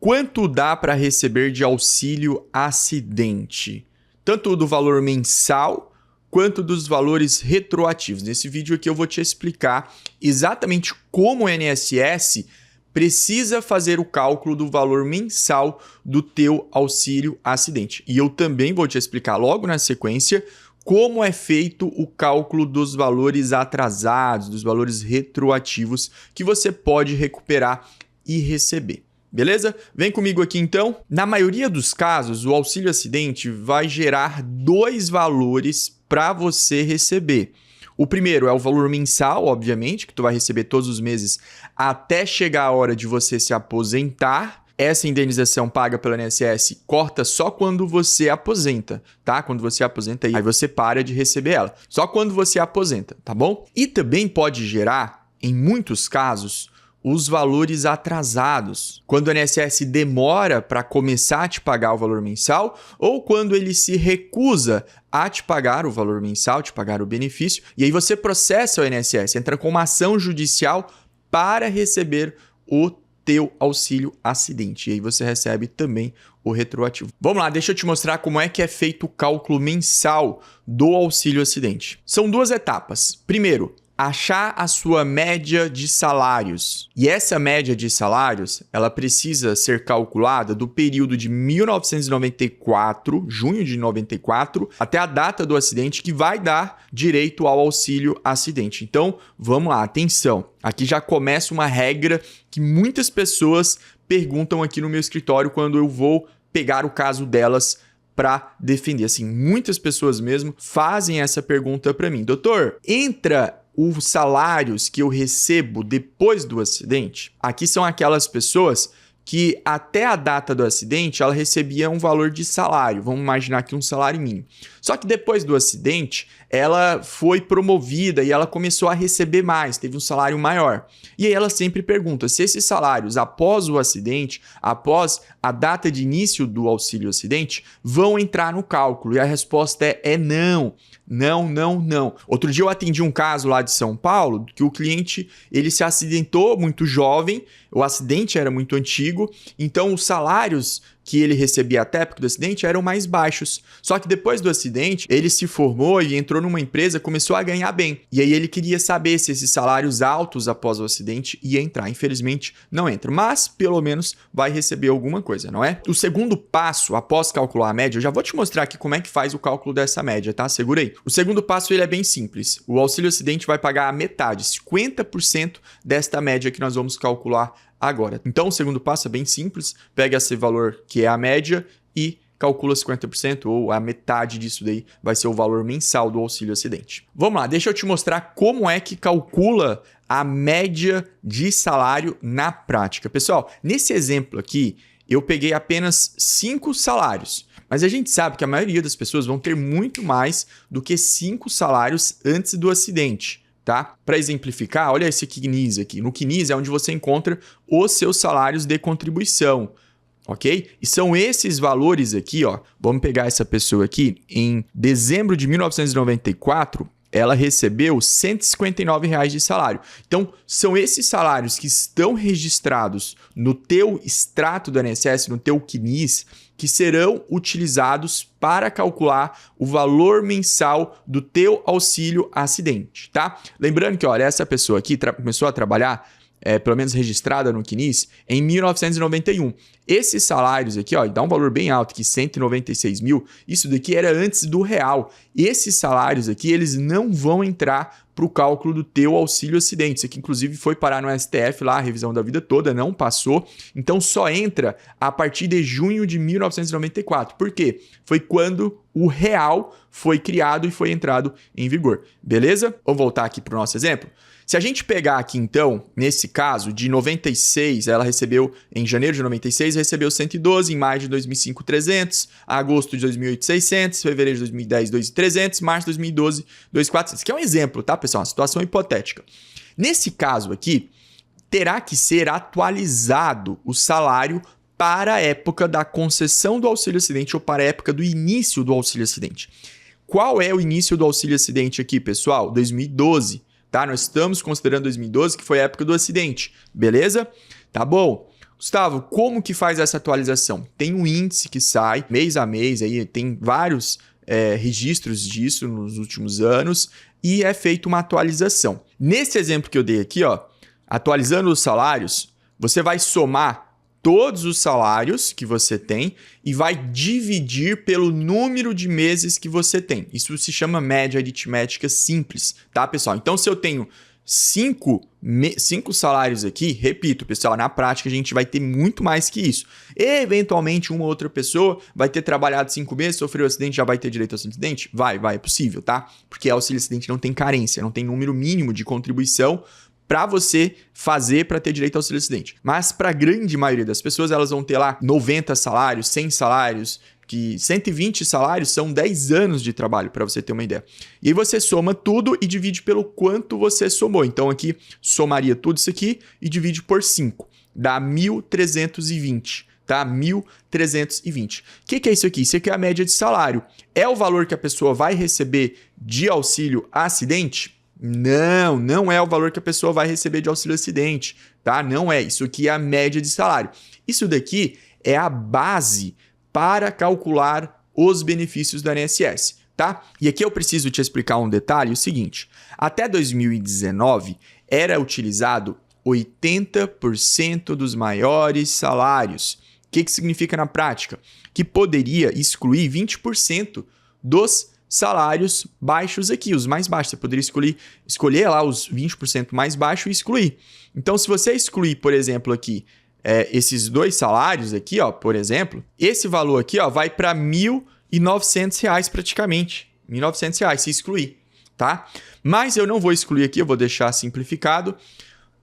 quanto dá para receber de auxílio acidente? Tanto do valor mensal quanto dos valores retroativos. Nesse vídeo aqui eu vou te explicar exatamente como o INSS precisa fazer o cálculo do valor mensal do teu auxílio acidente. E eu também vou te explicar logo na sequência como é feito o cálculo dos valores atrasados, dos valores retroativos que você pode recuperar e receber. Beleza? Vem comigo aqui então. Na maioria dos casos, o auxílio acidente vai gerar dois valores para você receber. O primeiro é o valor mensal, obviamente, que tu vai receber todos os meses até chegar a hora de você se aposentar. Essa indenização paga pelo INSS corta só quando você aposenta, tá? Quando você aposenta, aí você para de receber ela. Só quando você aposenta, tá bom? E também pode gerar, em muitos casos, os valores atrasados. Quando o INSS demora para começar a te pagar o valor mensal ou quando ele se recusa a te pagar o valor mensal, te pagar o benefício, e aí você processa o INSS, entra com uma ação judicial para receber o teu auxílio acidente. E aí você recebe também o retroativo. Vamos lá, deixa eu te mostrar como é que é feito o cálculo mensal do auxílio acidente. São duas etapas. Primeiro, achar a sua média de salários. E essa média de salários, ela precisa ser calculada do período de 1994, junho de 94, até a data do acidente que vai dar direito ao auxílio acidente. Então, vamos lá, atenção. Aqui já começa uma regra que muitas pessoas perguntam aqui no meu escritório quando eu vou pegar o caso delas para defender. Assim, muitas pessoas mesmo fazem essa pergunta para mim. Doutor, entra os salários que eu recebo depois do acidente? Aqui são aquelas pessoas que até a data do acidente ela recebia um valor de salário, vamos imaginar aqui um salário mínimo. Só que depois do acidente ela foi promovida e ela começou a receber mais, teve um salário maior. E aí ela sempre pergunta se esses salários após o acidente, após a data de início do auxílio acidente, vão entrar no cálculo. E a resposta é não. Não, não, não. Outro dia eu atendi um caso lá de São Paulo que o cliente ele se acidentou muito jovem, o acidente era muito antigo, então os salários que ele recebia até a época do acidente eram mais baixos. Só que depois do acidente, ele se formou e entrou numa empresa, começou a ganhar bem. E aí ele queria saber se esses salários altos após o acidente ia entrar. Infelizmente, não entra, mas pelo menos vai receber alguma coisa, não é? O segundo passo, após calcular a média, eu já vou te mostrar aqui como é que faz o cálculo dessa média, tá? Segura aí. O segundo passo ele é bem simples. O auxílio acidente vai pagar a metade, 50% desta média que nós vamos calcular agora. Então, o segundo passo é bem simples. Pega esse valor que é a média e calcula 50% ou a metade disso daí vai ser o valor mensal do auxílio acidente. Vamos lá, deixa eu te mostrar como é que calcula a média de salário na prática. Pessoal, nesse exemplo aqui, eu peguei apenas 5 salários. Mas a gente sabe que a maioria das pessoas vão ter muito mais do que 5 salários antes do acidente. Tá? Para exemplificar, olha esse CNIS aqui. No CNIS é onde você encontra os seus salários de contribuição, ok? E são esses valores aqui, ó. Vamos pegar essa pessoa aqui. Em dezembro de 1994, ela recebeu R$ 159 de salário. Então, são esses salários que estão registrados no teu extrato do INSS, no teu CNIS, que serão utilizados para calcular o valor mensal do teu auxílio acidente, tá? Lembrando que, olha, essa pessoa aqui começou a trabalhar, pelo menos registrada no CNIS, em 1991. Esses salários aqui, ó, dá um valor bem alto, aqui 196 mil, isso daqui era antes do real. Esses salários aqui, eles não vão entrar para o cálculo do teu auxílio acidente. Isso aqui, inclusive, foi parar no STF lá, a revisão da vida toda, não passou. Então, só entra a partir de junho de 1994. Por quê? Foi quando o real foi criado e foi entrado em vigor. Beleza? Vamos voltar aqui para o nosso exemplo? Se a gente pegar aqui, então, nesse caso, de 96, ela recebeu, em janeiro de 96, recebeu 112, em maio de 2005, 300, agosto de 2008, 600, fevereiro de 2010, 2.300, março de 2012, 2.400. Isso aqui é um exemplo, tá, pessoal? Uma situação hipotética. Nesse caso aqui, terá que ser atualizado o salário para a época da concessão do auxílio acidente ou para a época do início do auxílio acidente. Qual é o início do auxílio acidente aqui, pessoal? 2012. Tá? Nós estamos considerando 2012, que foi a época do acidente, beleza? Tá bom. Gustavo, como que faz essa atualização? Tem um índice que sai mês a mês, aí tem vários registros disso nos últimos anos e é feita uma atualização. Nesse exemplo que eu dei aqui, ó, atualizando os salários, você vai somar todos os salários que você tem e vai dividir pelo número de meses que você tem. Isso se chama média aritmética simples, tá, pessoal? Então, se eu tenho 5 salários aqui, repito, pessoal, na prática a gente vai ter muito mais que isso. Eventualmente, uma outra pessoa vai ter trabalhado 5 meses, sofreu um acidente, já vai ter direito ao auxílio acidente? Vai, é possível, tá? Porque auxílio acidente não tem carência, não tem número mínimo de contribuição para você fazer para ter direito ao auxílio acidente. Mas para a grande maioria das pessoas, elas vão ter lá 90 salários, 100 salários, que 120 salários são 10 anos de trabalho, para você ter uma ideia. E aí você soma tudo e divide pelo quanto você somou. Então aqui somaria tudo isso aqui e divide por 5. Dá 1.320, tá? 1.320. O que é isso aqui? Isso aqui é a média de salário. É o valor que a pessoa vai receber de auxílio acidente? Não é o valor que a pessoa vai receber de auxílio acidente, tá? Não é. Isso aqui é a média de salário. Isso daqui é a base para calcular os benefícios do INSS, tá? E aqui eu preciso te explicar um detalhe, o seguinte. Até 2019, era utilizado 80% dos maiores salários. O que significa na prática? Que poderia excluir 20% dos salários baixos aqui, os mais baixos. Você poderia escolher lá os 20% mais baixos e excluir. Então, se você excluir, por exemplo, aqui, esses 2 salários aqui, ó, por exemplo, esse valor aqui, ó, vai para R$ 1.900 praticamente. R$ 1.900 se excluir, tá? Mas eu não vou excluir aqui, eu vou deixar simplificado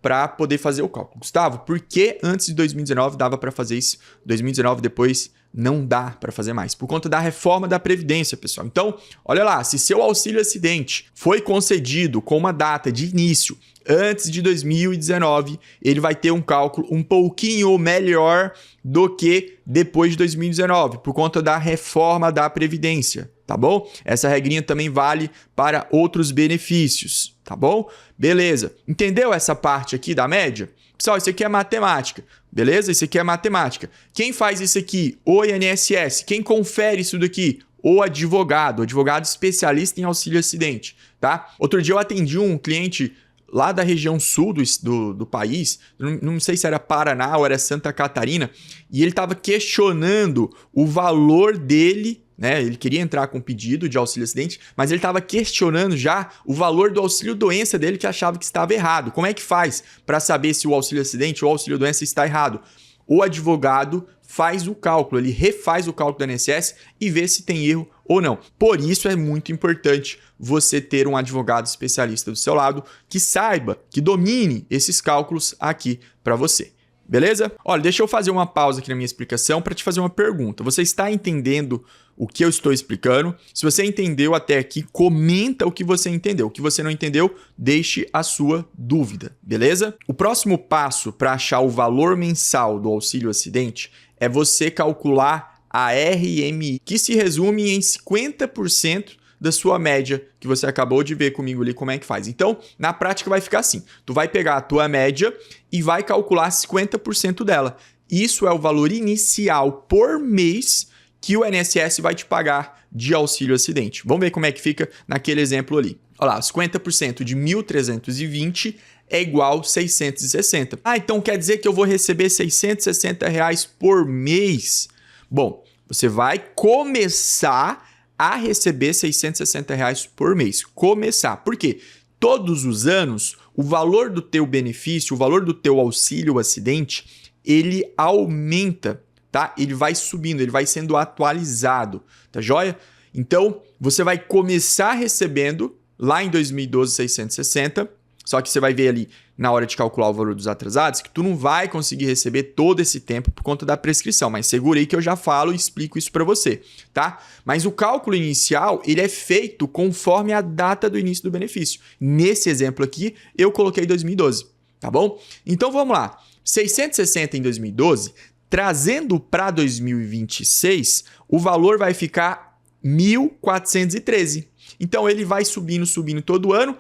para poder fazer o cálculo. Gustavo, por que antes de 2019 dava para fazer isso? 2019 depois não dá para fazer mais, por conta da reforma da Previdência, pessoal. Então, olha lá, se seu auxílio acidente foi concedido com uma data de início antes de 2019, ele vai ter um cálculo um pouquinho melhor do que depois de 2019, por conta da reforma da Previdência, tá bom? Essa regrinha também vale para outros benefícios, tá bom? Beleza. Entendeu essa parte aqui da média? Pessoal, isso aqui é matemática, beleza? Isso aqui é matemática. Quem faz isso aqui? O INSS. Quem confere isso daqui? O advogado especialista em auxílio acidente, tá? Outro dia eu atendi um cliente lá da região sul do país, não sei se era Paraná ou era Santa Catarina, e ele estava questionando o valor dele, né? Ele queria entrar com pedido de auxílio acidente, mas ele estava questionando já o valor do auxílio doença dele, que achava que estava errado. Como é que faz para saber se o auxílio acidente ou o auxílio doença está errado? O advogado faz o cálculo, ele refaz o cálculo do INSS e vê se tem erro ou não. Por isso é muito importante você ter um advogado especialista do seu lado que saiba, que domine esses cálculos aqui para você. Beleza? Olha, deixa eu fazer uma pausa aqui na minha explicação para te fazer uma pergunta. Você está entendendo o que eu estou explicando? Se você entendeu até aqui, comenta o que você entendeu. O que você não entendeu, deixe a sua dúvida, beleza? O próximo passo para achar o valor mensal do auxílio acidente é você calcular a RMI, que se resume em 50% da sua média, que você acabou de ver comigo ali como é que faz. Então, na prática vai ficar assim. Tu vai pegar a tua média e vai calcular 50% dela. Isso é o valor inicial por mês que o INSS vai te pagar de auxílio acidente. Vamos ver como é que fica naquele exemplo ali. Olha lá, 50% de 1.320 é igual a 660. Ah, então quer dizer que eu vou receber R$660 por mês? Bom, você vai começar a receber R$660 por mês. Começar. Por quê? Todos os anos, o valor do teu benefício, o valor do teu auxílio acidente, ele aumenta, tá? Ele vai subindo, ele vai sendo atualizado, tá joia? Então, você vai começar recebendo lá em 2012 660, só que você vai ver ali na hora de calcular o valor dos atrasados que tu não vai conseguir receber todo esse tempo por conta da prescrição, mas segura aí que eu já falo e explico isso para você, tá? Mas o cálculo inicial, ele é feito conforme a data do início do benefício. Nesse exemplo aqui, eu coloquei 2012, tá bom? Então vamos lá. 660 em 2012, trazendo para 2026, o valor vai ficar 1.413. Então ele vai subindo todo ano.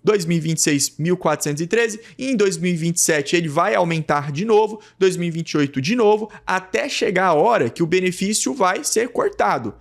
2026, 1.413, e em 2027 ele vai aumentar de novo, 2028 de novo, até chegar a hora que o benefício vai ser cortado.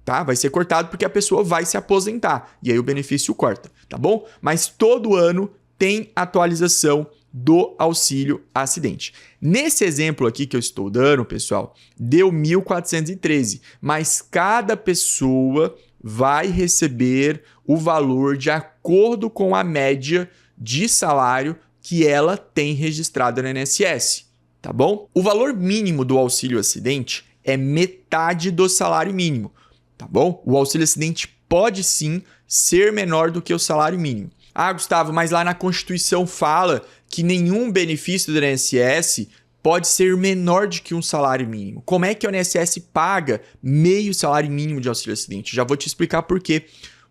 Tá? Vai ser cortado porque a pessoa vai se aposentar, e aí o benefício corta, tá bom? Mas todo ano tem atualização do auxílio acidente. Nesse exemplo aqui que eu estou dando, pessoal, deu 1.413, mas cada pessoa vai receber o valor de acordo com a média de salário que ela tem registrada no INSS, tá bom? O valor mínimo do auxílio acidente é metade do salário mínimo, tá bom? O auxílio acidente pode sim ser menor do que o salário mínimo. Ah, Gustavo, mas lá na Constituição fala que nenhum benefício do INSS pode ser menor do que um salário mínimo. Como é que o INSS paga meio salário mínimo de auxílio acidente? Já vou te explicar por quê.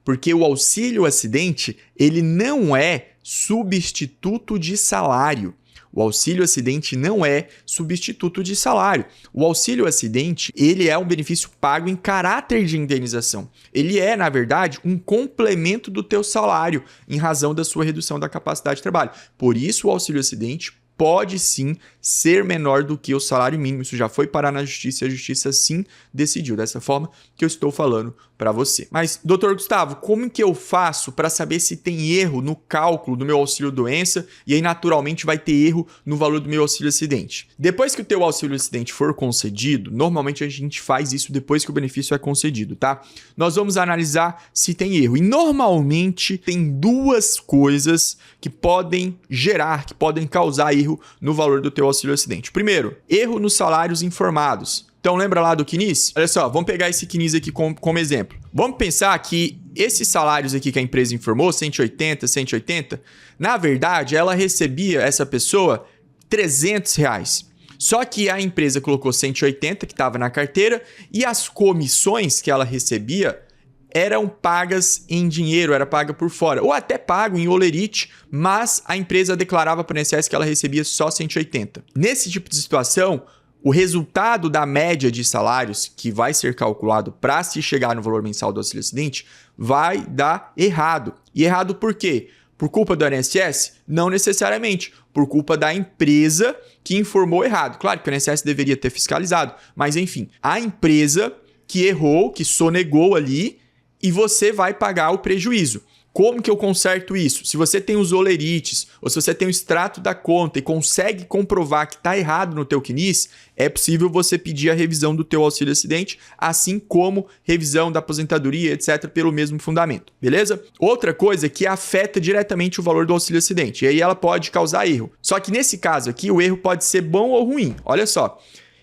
Porque o auxílio acidente, ele não é substituto de salário. O auxílio acidente não é substituto de salário. O auxílio acidente, ele é um benefício pago em caráter de indenização. Ele é, na verdade, um complemento do teu salário em razão da sua redução da capacidade de trabalho. Por isso, o auxílio acidente pode sim ser menor do que o salário mínimo. Isso já foi parar na justiça e a justiça sim decidiu. Dessa forma que eu estou falando para você. Mas, doutor Gustavo, como que eu faço para saber se tem erro no cálculo do meu auxílio doença e aí naturalmente vai ter erro no valor do meu auxílio acidente? Depois que o teu auxílio acidente for concedido, normalmente a gente faz isso depois que o benefício é concedido, tá? Nós vamos analisar se tem erro. E normalmente tem duas coisas que podem gerar, que podem causar erro no valor do teu auxílio acidente. Primeiro, erro nos salários informados. Então, lembra lá do CNIS? Olha só, vamos pegar esse CNIS aqui como exemplo. Vamos pensar que esses salários aqui que a empresa informou, 180, 180, na verdade, ela recebia, essa pessoa, R$300. Só que a empresa colocou 180, que estava na carteira, e as comissões que ela recebia eram pagas em dinheiro, era paga por fora, ou até pago em olerite, mas a empresa declarava para o INSS que ela recebia só 180. Nesse tipo de situação, o resultado da média de salários que vai ser calculado para se chegar no valor mensal do auxílio acidente vai dar errado. E errado por quê? Por culpa do INSS? Não necessariamente. Por culpa da empresa que informou errado. Claro que o INSS deveria ter fiscalizado, mas enfim, a empresa que errou, que sonegou ali, e você vai pagar o prejuízo. Como que eu conserto isso? Se você tem os olerites ou se você tem o extrato da conta e consegue comprovar que está errado no teu CNIS, é possível você pedir a revisão do teu auxílio acidente, assim como revisão da aposentadoria, etc., pelo mesmo fundamento, beleza? Outra coisa que afeta diretamente o valor do auxílio acidente, e aí ela pode causar erro. Só que nesse caso aqui, o erro pode ser bom ou ruim. Olha só,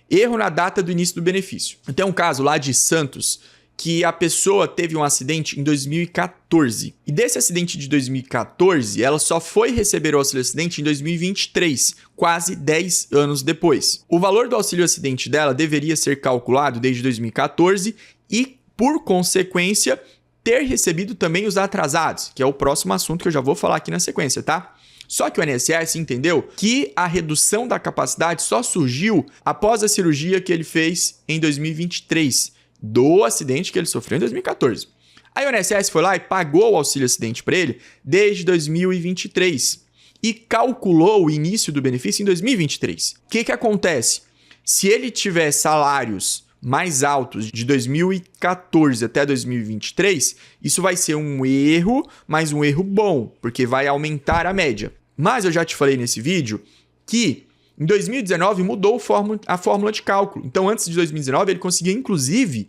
erro na data do início do benefício. Tem um caso lá de Santos, que a pessoa teve um acidente em 2014. E desse acidente de 2014, ela só foi receber o auxílio acidente em 2023, quase 10 anos depois. O valor do auxílio acidente dela deveria ser calculado desde 2014 e, por consequência, ter recebido também os atrasados, que é o próximo assunto que eu já vou falar aqui na sequência, tá? Só que o INSS entendeu que a redução da capacidade só surgiu após a cirurgia que ele fez em 2023, do acidente que ele sofreu em 2014. Aí o INSS foi lá e pagou o auxílio acidente para ele desde 2023 e calculou o início do benefício em 2023. O que acontece? Se ele tiver salários mais altos de 2014 até 2023, isso vai ser um erro, mas um erro bom, porque vai aumentar a média. Mas eu já te falei nesse vídeo que em 2019 mudou a fórmula de cálculo. Então, antes de 2019, ele conseguia, inclusive,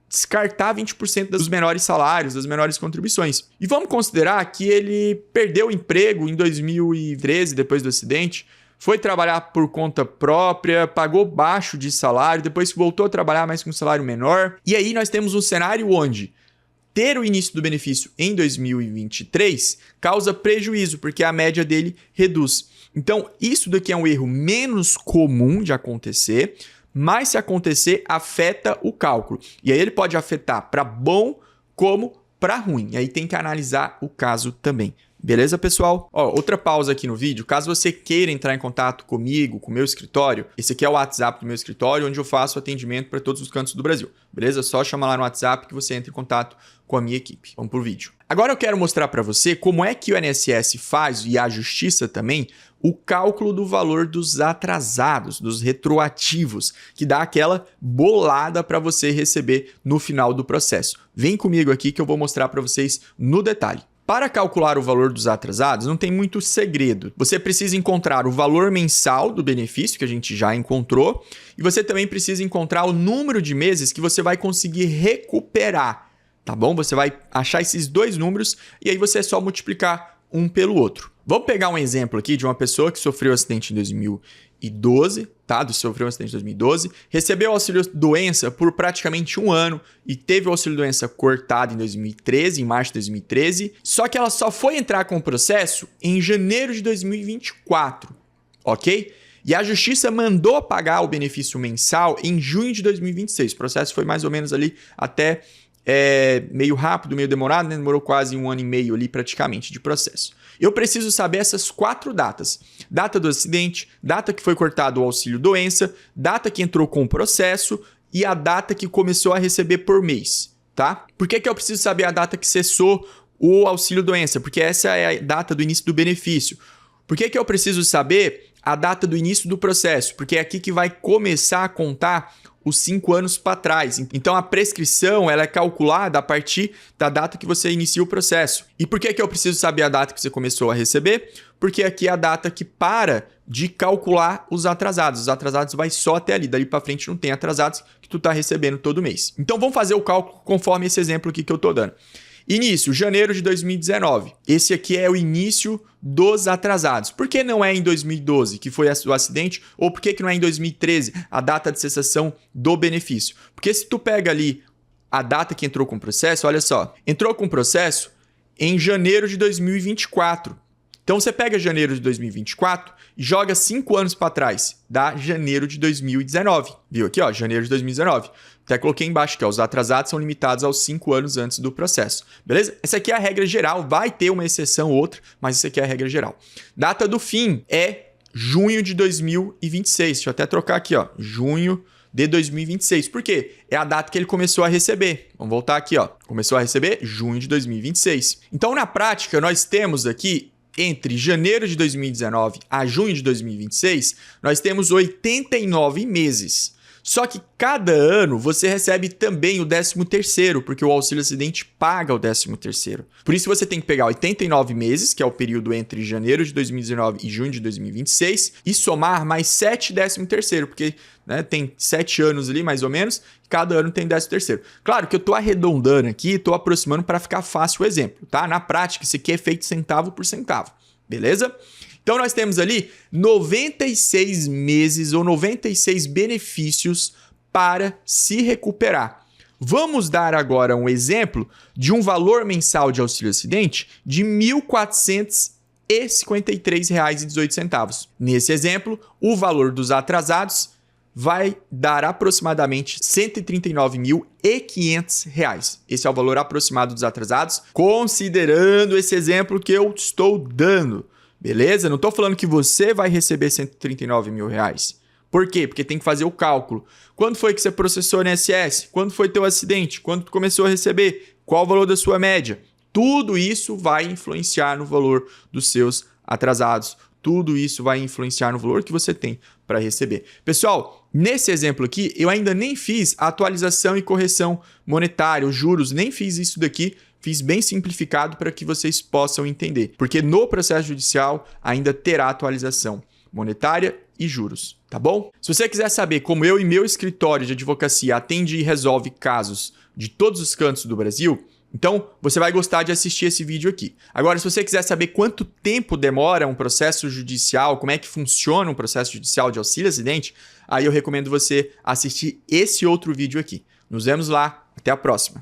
descartar 20% dos menores salários, das menores contribuições. E vamos considerar que ele perdeu o emprego em 2013, depois do acidente, foi trabalhar por conta própria, pagou baixo de salário, depois voltou a trabalhar mais com um salário menor. E aí nós temos um cenário onde ter o início do benefício em 2023 causa prejuízo, porque a média dele reduz. Então, isso daqui é um erro menos comum de acontecer, mas se acontecer, afeta o cálculo. E aí ele pode afetar para bom como para ruim. E aí tem que analisar o caso também, Beleza, pessoal? Ó, outra pausa aqui no vídeo. Caso você queira entrar em contato comigo, com o meu escritório, esse aqui é o WhatsApp do meu escritório, onde eu faço atendimento para todos os cantos do Brasil. Beleza? Só chamar lá no WhatsApp que você entra em contato com a minha equipe. Vamos pro vídeo. Agora eu quero mostrar para você como é que o INSS faz, e a Justiça também, o cálculo do valor dos atrasados, dos retroativos, que dá aquela bolada para você receber no final do processo. Vem comigo aqui que eu vou mostrar para vocês no detalhe. Para calcular o valor dos atrasados, não tem muito segredo. Você precisa encontrar o valor mensal do benefício, que a gente já encontrou, e você também precisa encontrar o número de meses que você vai conseguir recuperar, tá bom? Você vai achar esses dois números e aí você é só multiplicar um pelo outro. Vamos pegar um exemplo aqui de uma pessoa que sofreu um acidente em 2012, tá? Sofreu um acidente em 2012, recebeu auxílio doença por praticamente um ano e teve o auxílio doença cortado em 2013, em março de 2013, só que ela só foi entrar com o processo em janeiro de 2024, ok? E a Justiça mandou pagar o benefício mensal em junho de 2026. O processo foi mais ou menos ali até meio rápido, meio demorado, né? Demorou quase um ano e meio ali praticamente de processo. Eu preciso saber essas 4 datas. Data do acidente, data que foi cortado o auxílio doença, data que entrou com o processo e a data que começou a receber por mês, tá? Por que eu preciso saber a data que cessou o auxílio doença? Porque essa é a data do início do benefício. Por que eu preciso saber a data do início do processo? Porque é aqui que vai começar a contar os 5 anos para trás. Então, a prescrição ela é calculada a partir da data que você inicia o processo. E por que eu preciso saber a data que você começou a receber? Porque aqui é a data que para de calcular os atrasados. Os atrasados vai só até ali. Dali para frente não tem atrasados que tu está recebendo todo mês. Então, vamos fazer o cálculo conforme esse exemplo aqui que eu estou dando. Início, janeiro de 2019. Esse aqui é o início dos atrasados. Por que não é em 2012, que foi o acidente? Ou por que não é em 2013, a data de cessação do benefício? Porque se tu pega ali a data que entrou com o processo, olha só, entrou com o processo em janeiro de 2024. Então, você pega janeiro de 2024 e joga 5 anos para trás, dá janeiro de 2019. Viu aqui, ó, janeiro de 2019. Até coloquei embaixo que os atrasados são limitados aos 5 anos antes do processo. Beleza? Essa aqui é a regra geral. Vai ter uma exceção ou outra, mas essa aqui é a regra geral. Data do fim é junho de 2026. Deixa eu até trocar aqui, ó. Junho de 2026. Por quê? É a data que ele começou a receber. Vamos voltar aqui, ó. Começou a receber junho de 2026. Então, na prática, nós temos aqui entre janeiro de 2019 a junho de 2026, nós temos 89 meses. Só que cada ano você recebe também o 13º, porque o auxílio acidente paga o 13º. Por isso você tem que pegar 89 meses, que é o período entre janeiro de 2019 e junho de 2026, e somar mais 7 13º, porque né, tem 7 anos ali mais ou menos, cada ano tem 13º. Claro que eu estou arredondando aqui, estou aproximando para ficar fácil o exemplo, tá? Na prática, isso aqui é feito centavo por centavo, beleza? Então, nós temos ali 96 meses ou 96 benefícios para se recuperar. Vamos dar agora um exemplo de um valor mensal de auxílio acidente de R$ 1.453,18. Nesse exemplo, o valor dos atrasados vai dar aproximadamente R$ 139.500. Esse é o valor aproximado dos atrasados, considerando esse exemplo que eu estou dando. Beleza? Não estou falando que você vai receber R$ 139 mil. Por quê? Porque tem que fazer o cálculo. Quando foi que você processou no INSS? Quando foi teu acidente? Quando tu começou a receber? Qual o valor da sua média? Tudo isso vai influenciar no valor dos seus atrasados. Tudo isso vai influenciar no valor que você tem para receber. Pessoal, nesse exemplo aqui, eu ainda nem fiz a atualização e correção monetária, os juros, nem fiz isso daqui. Fiz bem simplificado para que vocês possam entender. Porque no processo judicial ainda terá atualização monetária e juros, tá bom? Se você quiser saber como eu e meu escritório de advocacia atende e resolve casos de todos os cantos do Brasil, então você vai gostar de assistir esse vídeo aqui. Agora, se você quiser saber quanto tempo demora um processo judicial, como é que funciona um processo judicial de auxílio acidente, aí eu recomendo você assistir esse outro vídeo aqui. Nos vemos lá, até a próxima.